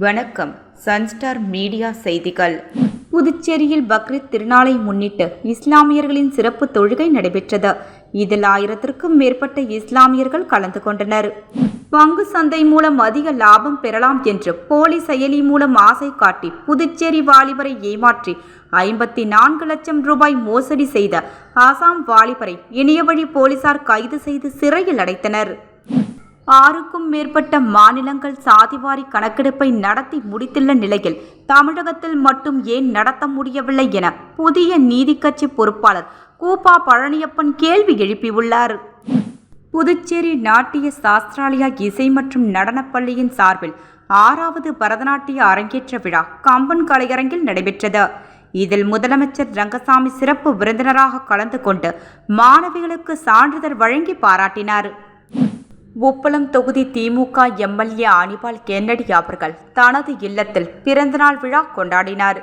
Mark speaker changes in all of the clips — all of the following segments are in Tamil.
Speaker 1: வணக்கம். சன்ஸ்டார் மீடியா செய்திகள். புதுச்சேரியில் பக்ரீத் திருநாளை முன்னிட்டு இஸ்லாமியர்களின் சிறப்பு தொழுகை நடைபெற்றது. இதில் 1000க்கும் மேற்பட்ட இஸ்லாமியர்கள் கலந்து கொண்டனர். பங்கு சந்தை மூலம் அதிக லாபம் பெறலாம் என்று போலி செயலி மூலம் ஆசை காட்டி புதுச்சேரி வாலிபரை ஏமாற்றி 54 லட்சம் ரூபாய் மோசடி செய்த ஆசாம் வாலிபரை இணையவழி போலீசார் கைது செய்து சிறையில் அடைத்தனர். 6க்கும் மேற்பட்ட மாநிலங்கள் சாதிவாரி கணக்கெடுப்பை நடத்தி முடித்துள்ள நிலையில் தமிழகத்தில் மட்டும் ஏன் நடத்த முடியவில்லை என புதிய நீதி கட்சி பொறுப்பாளர் கூப்பா பழனியப்பன் கேள்வி எழுப்பியுள்ளார். புதுச்சேரி நாட்டிய சாஸ்திராலயா இசை மற்றும் நடனப்பள்ளியின் சார்பில் 6வது பரதநாட்டிய அரங்கேற்ற விழா கம்பன் கலையரங்கில் நடைபெற்றது. இதில் முதலமைச்சர் ரங்கசாமி சிறப்பு விருந்தினராக கலந்து கொண்டு மாணவிகளுக்கு சான்றிதழ் வழங்கி பாராட்டினார். உப்பளம் தொகுதி திமுக எம்எல்ஏ அனிபால் கென்னடி அவர்கள் தனது இல்லத்தில் பிறந்தநாள் விழா கொண்டாடினார்.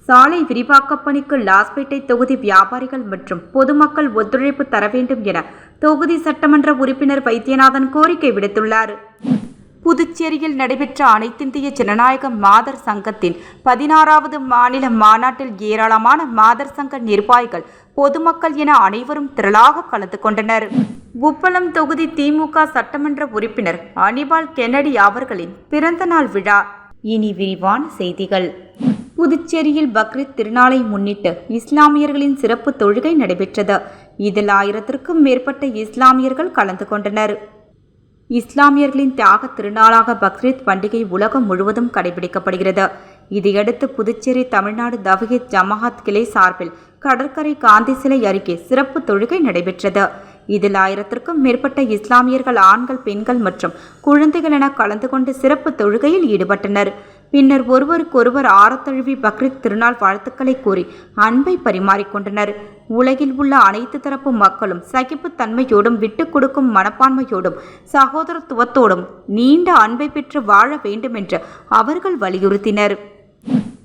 Speaker 1: சாலை விரிவாக்கப் பணிக்கு லாஸ்பேட்டை தொகுதி வியாபாரிகள் மற்றும் பொதுமக்கள் ஒத்துழைப்பு தர வேண்டும் என தொகுதி சட்டமன்ற உறுப்பினர் வைத்தியநாதன் கோரிக்கை விடுத்துள்ளார். புதுச்சேரியில் நடைபெற்ற அனைத்திந்திய ஜனநாயக மாதர் சங்கத்தின் 16வது மாநில மாநாட்டில் ஏராளமான மாதர் சங்க நிர்வாகிகள் பொதுமக்கள் என அனைவரும் திரளாக கலந்து கொண்டனர். உப்பளம் தொகுதி திமுக சட்டமன்ற உறுப்பினர் அனிபால் கென்னடி அவர்களின் பிறந்தநாள் விழா. இனி விரிவான செய்திகள். புதுச்சேரியில் பக்ரீத் திருநாளை முன்னிட்டு இஸ்லாமியர்களின் சிறப்பு தொழுகை நடைபெற்றது. இதில் 1000க்கும் மேற்பட்ட இஸ்லாமியர்கள் கலந்து கொண்டனர். இஸ்லாமியர்களின் தியாக திருநாளாக பக்ரீத் பண்டிகை உலகம் முழுவதும் கடைபிடிக்கப்படுகிறது. இதையடுத்து புதுச்சேரி தமிழ்நாடு தவ்ஹீத் ஜமாஅத் கிளை சார்பில் கடற்கரை காந்தி சிலை அருகே சிறப்பு தொழுகை நடைபெற்றது. இதில் 1000க்கும் மேற்பட்ட இஸ்லாமியர்கள் ஆண்கள், பெண்கள் மற்றும் குழந்தைகள் என கலந்து கொண்டு சிறப்பு தொழுகையில் ஈடுபட்டனர். பின்னர் ஒருவருக்கொருவர் ஆரத்தழுவி பக்ரீத் திருநாள் வாழ்த்துக்களை கூறி அன்பை பரிமாறிக்கொண்டனர். உலகில் உள்ள அனைத்து தரப்பு மக்களும் சகிப்புத்தன்மையோடும் விட்டுக் கொடுக்கும் மனப்பான்மையோடும் சகோதரத்துவத்தோடும் நீண்ட அன்பை பெற்று வாழ வேண்டும் என்று அவர்கள் வலியுறுத்தினர்.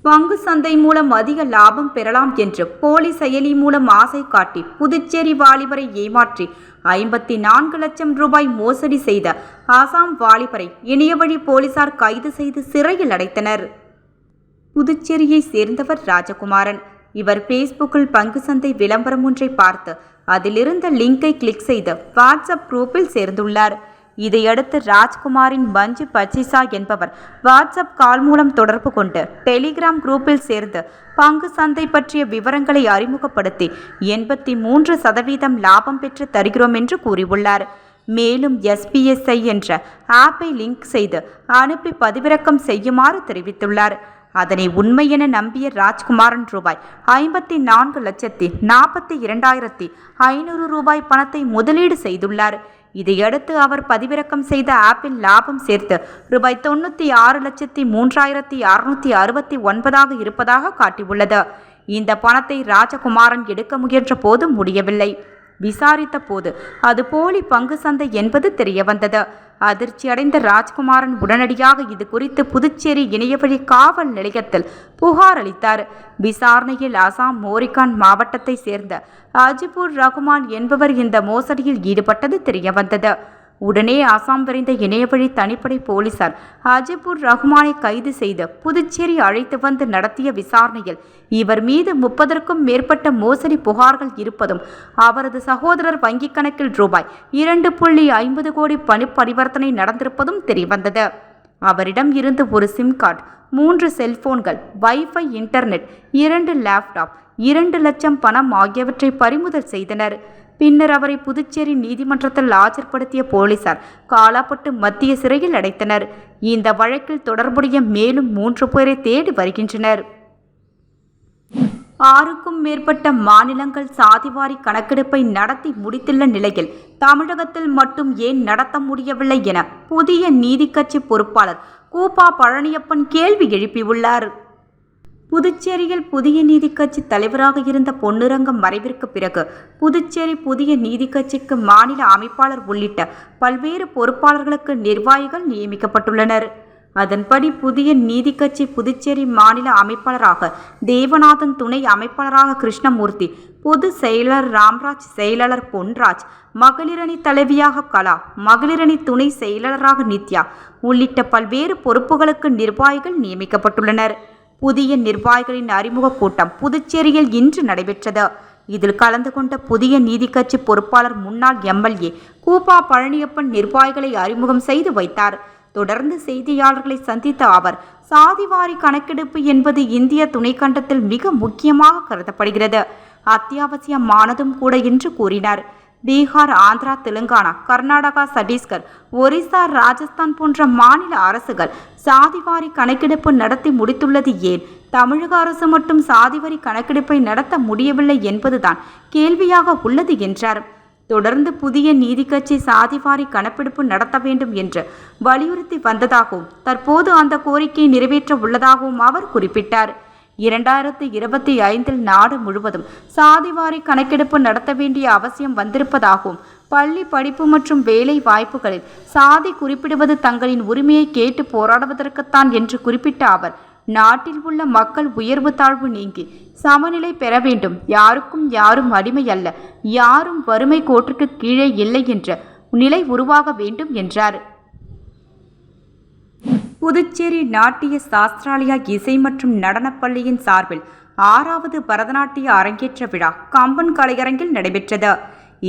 Speaker 1: பங்கு சந்தை மூலம் அதிக லாபம் பெறலாம் என்று போலி செயலி மூலம் ஆசை காட்டி புதுச்சேரி வாலிபரை ஏமாற்றி 54 லட்சம் ரூபாய் மோசடி செய்த ஆசாம் வாலிபரை இணையவழி போலீசார் கைது செய்து சிறையில் அடைத்தனர். புதுச்சேரியை சேர்ந்தவர் ராஜகுமாரன். இவர் பேஸ்புக்கில் பங்கு சந்தை விளம்பரம் ஒன்றை பார்த்து அதிலிருந்த லிங்கை கிளிக் செய்து வாட்ஸ்அப் குரூப்பில் சேர்ந்துள்ளார். இதையடுத்து ராஜ்குமாரின் பஞ்சு பச்சிசா என்பவர் வாட்ஸ்அப் கால் மூலம் தொடர்பு கொண்டு டெலிகிராம் குரூப்பில் சேர்ந்து பங்கு சந்தை பற்றிய விவரங்களை அறிமுகப்படுத்தி 83% லாபம் பெற்று தருகிறோம் என்று கூறியுள்ளார். மேலும் SPSI என்ற ஆப்பை லிங்க் செய்து அனுப்பி பதிவிறக்கம் செய்யுமாறு தெரிவித்துள்ளார். அதனை உண்மை என நம்பிய ராஜ்குமாரன் ரூபாய் 54,42,500 ரூபாய் பணத்தை முதலீடு செய்துள்ளார். இதையடுத்து அவர் பதிவிறக்கம் செய்த ஆப்பில் லாபம் சேர்த்து ரூபாய் 96,03,669 இருப்பதாக காட்டியுள்ளது. இந்த பணத்தை ராஜகுமாரன் எடுக்க முயன்ற போது முடியவில்லை. விசாரித்த போது அது போலி பங்கு சந்தை என்பது தெரியவந்தது. அதிர்ச்சியடைந்த ராஜ்குமாரன் உடனடியாக இது குறித்து புதுச்சேரி இணையவழி காவல் நிலையத்தில் புகார் அளித்தார். விசாரணையில் அசாம் மோரிகான் மாவட்டத்தை சேர்ந்த அஜிபுர் ரகுமான் என்பவர் இந்த மோசடியில் ஈடுபட்டது தெரியவந்தது. உடனே அசாம் விரைந்த இணையவழி தனிப்படை போலீசார் அஜிபுர் ரகுமானை கைது செய்து புதுச்சேரி அழைத்து வந்து நடத்திய விசாரணையில் இவர் மீது 30க்கும் மேற்பட்ட மோசடி புகார்கள் இருப்பதும் அவரது சகோதரர் வங்கிக் கணக்கில் ரூபாய் 2.50 கோடி பண பரிவர்த்தனை நடந்திருப்பதும் தெரியவந்தது. அவரிடம் இருந்து ஒரு சிம் கார்டு, 3 செல்போன்கள், வைஃபை, இன்டர்நெட், 2 லேப்டாப், 2 லட்சம் பணம் ஆகியவற்றை பறிமுதல் செய்தனர். பின்னர் அவரை புதுச்சேரி நீதிமன்றத்தில் ஆஜர்படுத்திய போலீசார் காலாப்பட்டு மத்திய சிறையில் அடைத்தனர். இந்த வழக்கில் தொடர்புடைய மேலும் 3 பேரை தேடி வருகின்றனர். 6க்கும் மேற்பட்ட மாநிலங்கள் சாதிவாரி கணக்கெடுப்பை நடத்தி முடித்துள்ள நிலையில் தமிழகத்தில் மட்டும் ஏன் நடத்த முடியவில்லை என புதிய நீதி கட்சி பொறுப்பாளர் கூப்பா பழனியப்பன் கேள்வி எழுப்பியுள்ளார். புதுச்சேரியில் புதிய நீதி கட்சி தலைவராக இருந்த பொன்னுரங்கம் மறைவிற்கு பிறகு புதுச்சேரி புதிய நீதி கட்சிக்கு மாநில அமைப்பாளர் உள்ளிட்ட பல்வேறு பொறுப்பாளர்களுக்கு நிர்வாகிகள் நியமிக்கப்பட்டுள்ளனர். அதன்படி புதிய நீதி கட்சி புதுச்சேரி மாநில அமைப்பாளராக தேவநாதன், துணை அமைப்பாளராக கிருஷ்ணமூர்த்தி, பொதுச் செயலர் ராம்ராஜ், செயலாளர் பொன்ராஜ், மகளிரணி தலைவியாக கலா, மகளிரணி துணை செயலாளராக நித்யா உள்ளிட்ட பல்வேறு பொறுப்புகளுக்கு நிர்வாகிகள் நியமிக்கப்பட்டுள்ளனர். புதிய நிர்வாகிகளின் அறிமுக கூட்டம் புதுச்சேரியில் இன்று நடைபெற்றது. இதில் கலந்து கொண்ட புதிய நீதி கட்சி பொறுப்பாளர் முன்னாள் எம்எல்ஏ கூப்பா பழனியப்பன் நிர்வாகிகளை அறிமுகம் செய்து வைத்தார். தொடர்ந்து செய்தியாளர்களை சந்தித்த அவர், சாதிவாரி கணக்கெடுப்பு என்பது இந்திய துணைக்கண்டத்தில் மிக முக்கியமாக கருதப்படுகிறது, அத்தியாவசியமானதும் கூட என்று கூறினார். பீகார், ஆந்திரா, தெலுங்கானா, கர்நாடகா, சத்தீஸ்கர், ஒரிசா, ராஜஸ்தான் போன்ற மாநில அரசுகள் சாதிவாரி கணக்கெடுப்பு நடத்தி முடித்துள்ளது ஏன் தமிழக அரசு மட்டும் சாதிவாரி கணக்கெடுப்பை நடத்த முடியவில்லை என்பதுதான் கேள்வியாக உள்ளது என்றார். தொடர்ந்து புதிய நீதி கட்சி சாதிவாரி கணக்கெடுப்பு நடத்த வேண்டும் என்று வலியுறுத்தி வந்ததாகவும் தற்போது அந்த கோரிக்கையை நிறைவேற்ற உள்ளதாகவும் அவர் குறிப்பிட்டார். 2025 நாடு முழுவதும் சாதிவாரி கணக்கெடுப்பு நடத்த வேண்டிய அவசியம் வந்திருப்பதாகவும் பள்ளி படிப்பு மற்றும் வேலை வாய்ப்புகளில் சாதி குறிப்பிடுவது தங்களின் உரிமையை கேட்டு போராடுவதற்குத்தான் என்று குறிப்பிட்ட அவர், நாட்டில் உள்ள மக்கள் உயர்வு தாழ்வு நீங்கி சமநிலை பெற வேண்டும், யாருக்கும் யாரும் அடிமை அல்ல, யாரும் வறுமை கோட்டிற்கு கீழே இல்லை என்ற நிலை உருவாக வேண்டும் என்றார். புதுச்சேரி நாட்டிய சாஸ்திராலயா இசை மற்றும் நடனப்பள்ளியின் சார்பில் 6வது பரதநாட்டிய அரங்கேற்ற விழா கம்பன் கலையரங்கில் நடைபெற்றது.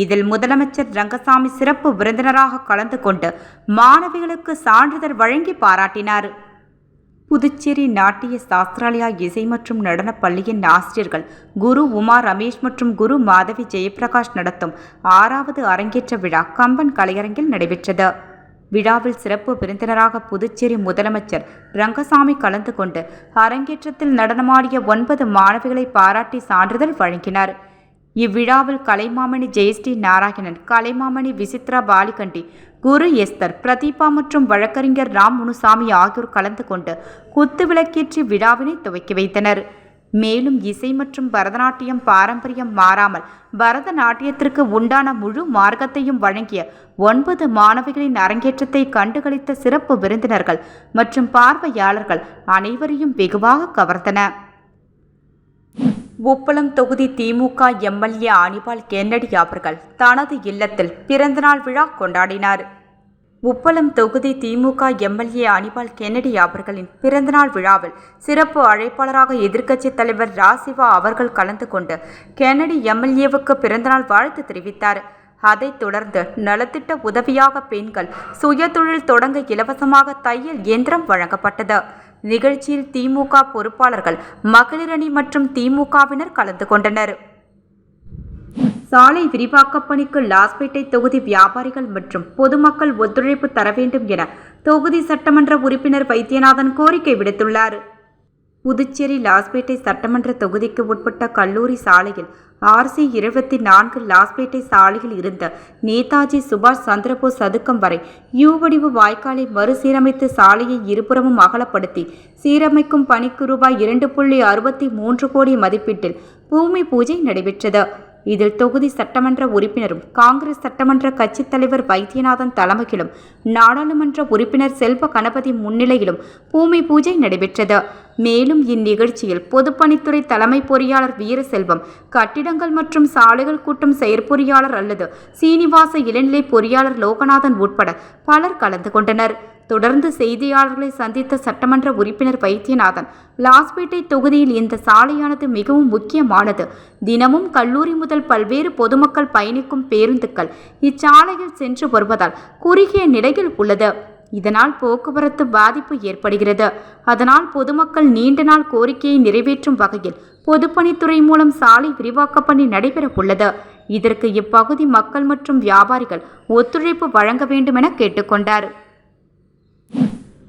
Speaker 1: இதில் முதலமைச்சர் ரங்கசாமி சிறப்பு விருந்தினராக கலந்து கொண்டு மாணவிகளுக்கு சான்றிதழ் வழங்கி பாராட்டினார். புதுச்சேரி நாட்டிய சாஸ்திராலயா இசை மற்றும் நடனப் பள்ளியின் ஆசிரியர்கள் குரு உமா ரமேஷ் மற்றும் குரு மாதவி ஜெயபிரகாஷ் நடத்தும் 6வது அரங்கேற்ற விழா கம்பன் கலையரங்கில் நடைபெற்றது. விழாவில் சிறப்பு விருந்தினராக புதுச்சேரி முதலமைச்சர் ரங்கசாமி கலந்து கொண்டு அரங்கேற்றத்தில் நடனமாடிய 9 மாணவிகளை பாராட்டி சான்றிதழ் வழங்கினார். இவ்விழாவில் கலைமாமணி ஜெயஸ்ரீ நாராயணன், கலைமாமணி விசித்ரா பாலிகண்டி, குரு எஸ்தர், பிரதீபா மற்றும் வழக்கறிஞர் ராம் முனுசாமி ஆகியோர் கலந்து கொண்டு குத்துவிளக்கேற்றி விழாவினை துவக்கி வைத்தனர். மேலும் இசை மற்றும் பரதநாட்டியம் பாரம்பரியம் மாறாமல் பரதநாட்டியத்திற்கு உண்டான முழு மார்க்கத்தையும் வழங்கிய 9 மாணவிகளின் அரங்கேற்றத்தை கண்டுகளித்த சிறப்பு விருந்தினர்கள் மற்றும் பார்வையாளர்கள் அனைவரையும் வெகுவாக கவர்ந்தன. உப்பளம் தொகுதி திமுக எம்எல்ஏ அனிபால் கென்னடி அவர்கள் தனது இல்லத்தில் பிறந்தநாள் விழா கொண்டாடினார். உப்பளம் தொகுதி திமுக எம்எல்ஏ அனிபால் கென்னடி அவர்களின் பிறந்தநாள் விழாவில் சிறப்பு அழைப்பாளராக எதிர்க்கட்சித் தலைவர் ராசிவா அவர்கள் கலந்து கொண்டு கென்னடி எம்எல்ஏவுக்கு பிறந்தநாள் வாழ்த்து தெரிவித்தார். அதைத் தொடர்ந்து நலத்திட்ட உதவியாக பெண்கள் சுயதொழில் தொடங்க இலவசமாக தையல் இயந்திரம் வழங்கப்பட்டது. நிகழ்ச்சியில் திமுக பொறுப்பாளர்கள், மகளிரணி மற்றும் திமுகவினர் கலந்து கொண்டனர். சாலை விரிவாக்கப் பணிக்கு லாஸ்பேட்டை தொகுதி வியாபாரிகள் மற்றும் பொதுமக்கள் ஒத்துழைப்பு தர வேண்டும் என தொகுதி சட்டமன்ற உறுப்பினர் வைத்தியநாதன் கோரிக்கை விடுத்துள்ளார். புதுச்சேரி லாஸ்பேட்டை சட்டமன்ற தொகுதிக்கு உட்பட்ட கல்லூரி சாலையில் RC24 லாஸ்பேட்டை சாலையில் இருந்த நேதாஜி சுபாஷ் சந்திரபோஸ் சதுக்கம் வரை யூ வடிவு வாய்க்காலை மறுசீரமைத்து சாலையை இருபுறமும் அகலப்படுத்தி சீரமைக்கும் பணிக்கு ரூபாய் 2.63 கோடி மதிப்பீட்டில் பூமி பூஜை நடைபெற்றது. இதில் தொகுதி சட்டமன்ற உறுப்பினரும் காங்கிரஸ் சட்டமன்ற கட்சித் தலைவர் வைத்தியநாதன் தலைமையிலும் நாடாளுமன்ற உறுப்பினர் செல்வ கணபதி முன்னிலையிலும் பூமி பூஜை நடைபெற்றது. மேலும் இந்நிகழ்ச்சியில் பொதுப்பணித்துறை தலைமை பொறியாளர் வீரசெல்வம், கட்டிடங்கள் மற்றும் சாலைகள் கூட்டம் செயற்பொறியாளர் அல்லது சீனிவாச இளநிலை பொறியாளர் லோகநாதன் உட்பட பலர் கலந்து கொண்டனர். தொடர்ந்து செய்தியாளர்களை சந்தித்த சட்டமன்ற உறுப்பினர் வைத்தியநாதன், லாஸ்பேட்டை தொகுதியில் இந்த சாலையானது மிகவும் முக்கியமானது. தினமும் கல்லூரி முதல் பல்வேறு பொதுமக்கள் பயணிக்கும் பேருந்துகள் இச்சாலையில் சென்று வருவதால் குறுகிய நிலையில் உள்ளது. இதனால் போக்குவரத்து பாதிப்பு ஏற்படுகிறது. அதனால் பொதுமக்கள் நீண்ட நாள் கோரிக்கையை நிறைவேற்றும் வகையில் பொதுப்பணித்துறை மூலம் சாலை விரிவாக்க பணி நடைபெற உள்ளது. இதற்கு இப்பகுதி மக்கள் மற்றும் வியாபாரிகள் ஒத்துழைப்பு வழங்க வேண்டும் என கேட்டுக்கொண்டார்.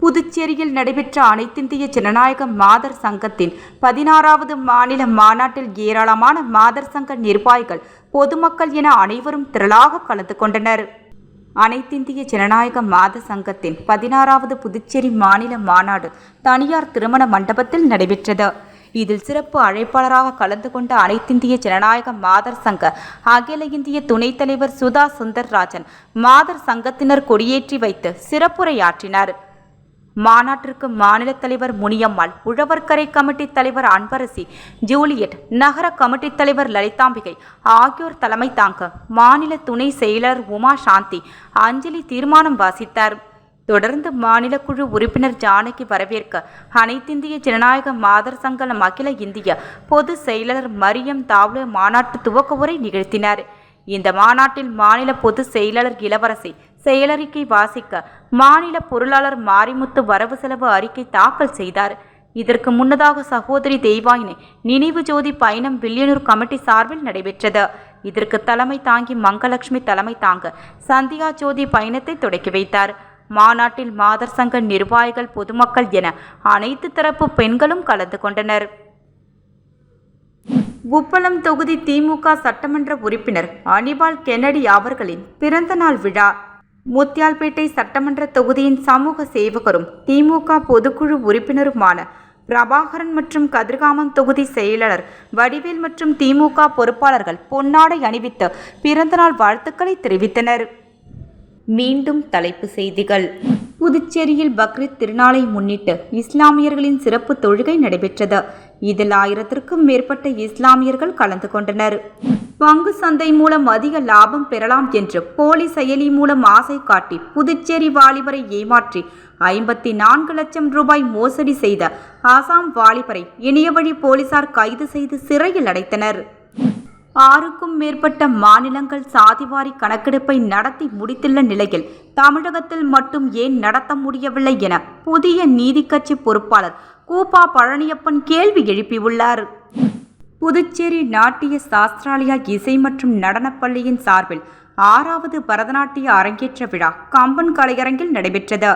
Speaker 1: புதுச்சேரியில் நடைபெற்ற அனைத்திந்திய ஜனநாயக மாதர் சங்கத்தின் 16வது மாநில மாநாட்டில் ஏராளமான மாதர் சங்க நிர்வாகிகள், பொதுமக்கள் என அனைவரும் திரளாக கலந்து கொண்டனர். அனைத்திந்திய ஜனநாயக மாதர் சங்கத்தின் 16வது புதுச்சேரி மாநில மாநாடு தனியார் திருமண மண்டபத்தில் நடைபெற்றது. இதில் சிறப்பு அழைப்பாளராக கலந்து கொண்ட அனைத்திந்திய ஜனநாயக மாதர் சங்க அகில இந்திய துணைத் தலைவர் சுதா சுந்தர்ராஜன் மாதர் சங்கத்தினர் கொடியேற்றி வைத்து சிறப்புரையாற்றினார். மாநாட்டிற்கு மாநில தலைவர் முனியம்மாள், உழவர்கரை கமிட்டி தலைவர் அன்பரசி, ஜூலியட், நகர கமிட்டி தலைவர் லலிதாம்பிகை ஆகியோர் தலைமை தாங்க மாநில துணை செயலர் உமா சாந்தி அஞ்சலி தீர்மானம் வாசித்தார். தொடர்ந்து மாநில குழு உறுப்பினர் ஜானகி வரவேற்க அனைத்திந்திய ஜனநாயக மாதர் சங்க அகில இந்திய பொதுச் செயலாளர் மரியம் தாவ்லே மாநாட்டு துவக்க உரை நிகழ்த்தினார். இந்த மாநாட்டில் மாநில பொதுச் செயலாளர் இளவரசி செயலறிக்கை வாசிக்க மாநில பொருளாளர் மாரிமுத்து வரவு செலவு அறிக்கை தாக்கல் செய்தார். இதற்கு முன்னதாக சகோதரி தெய்வாயினை நினைவு ஜோதி பயணம் வில்லியனூர் கமிட்டி சார்பில் நடைபெற்றது. இதற்கு தலைமை தாங்கி மங்கலட்சுமி தலைமை தாங்க சந்தியா ஜோதி பயணத்தை தொடக்கி வைத்தார். மாநாட்டில் மாதர் சங்க நிர்வாகிகள், பொதுமக்கள் என அனைத்து தரப்பு பெண்களும் கலந்து கொண்டனர். உப்பளம் தொகுதி திமுக சட்டமன்ற உறுப்பினர் அனிபால் கென்னடி அவர்களின் பிறந்தநாள் விழா. முத்தியால்பேட்டை சட்டமன்ற தொகுதியின் சமூக சேவகரும் திமுக பொதுக்குழு உறுப்பினருமான பிரபாகரன் மற்றும் கதிர்காமம் தொகுதி செயலாளர் வடிவேல் மற்றும் திமுக பொறுப்பாளர்கள் பொன்னாடை அணிவித்து பிறந்தநாள் வாழ்த்துக்களை தெரிவித்தனர். மீண்டும் தலைப்புச் செய்திகள். புதுச்சேரியில் பக்ரீத் திருநாளை முன்னிட்டு இஸ்லாமியர்களின் சிறப்பு தொழுகை நடைபெற்றது. இதில் 1000க்கும் மேற்பட்ட இஸ்லாமியர்கள் கலந்து கொண்டனர். பங்கு சந்தை மூலம் அதிக லாபம் பெறலாம் என்று போலி செயலி மூலம் ஆசை காட்டி புதுச்சேரி வாலிபரை ஏமாற்றி 54 லட்சம் ரூபாய் மோசடி செய்த ஆசாம் வாலிபரை இணையவழி போலீசார் கைது செய்து சிறையில் அடைத்தனர். 6க்கும் மேற்பட்ட மாநிலங்கள் சாதிவாரி கணக்கெடுப்பை நடத்தி முடித்துள்ள நிலையில் தமிழகத்தில் மட்டும் ஏன் நடத்த முடியவில்லை என புதிய நீதி கட்சி பொறுப்பாளர் கூப்பா பழனியப்பன் கேள்வி எழுப்பியுள்ளார். புதுச்சேரி நாட்டிய சாஸ்திராலயா இசை மற்றும் நடனப்பள்ளியின் சார்பில் 6வது பரதநாட்டிய அரங்கேற்ற விழா கம்பன் கலையரங்கில் நடைபெற்றது.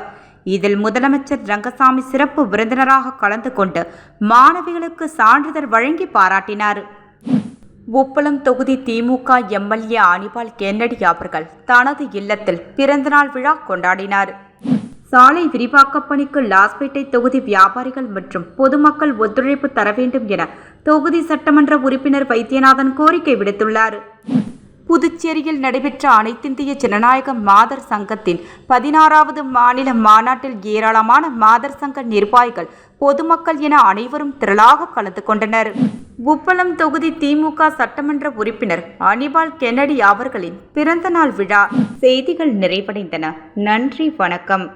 Speaker 1: இதில் முதலமைச்சர் ரங்கசாமி சிறப்பு விருந்தினராக கலந்து கொண்டு மாணவிகளுக்கு சான்றிதழ் வழங்கி பாராட்டினார். உப்பளம் தொகுதி திமுக எம்எல்ஏ அனிபால் கென்னடி அவர்கள் தனது இல்லத்தில் பிறந்தநாள் விழா கொண்டாடினார். சாலை விரிவாக்கப் பணிக்கு லாஸ்பேட்டை தொகுதி வியாபாரிகள் மற்றும் பொதுமக்கள் ஒத்துழைப்பு தர வேண்டும் என தொகுதி சட்டமன்ற உறுப்பினர் வைத்தியநாதன் கோரிக்கை விடுத்துள்ளார். புதுச்சேரியில் நடைபெற்ற அனைத்திந்திய ஜனநாயக மாதர் சங்கத்தின் 16வது மாநில மாநாட்டில் ஏராளமான மாதர் சங்க நிர்வாகிகள், பொதுமக்கள் என அனைவரும் திரளாக கலந்து கொண்டனர். உப்பளம் தொகுதி திமுக சட்டமன்ற உறுப்பினர் அனிபால் கென்னடி அவர்களின் பிறந்தநாள் விழா. செய்திகள் நிறைவடைந்தன. நன்றி, வணக்கம்.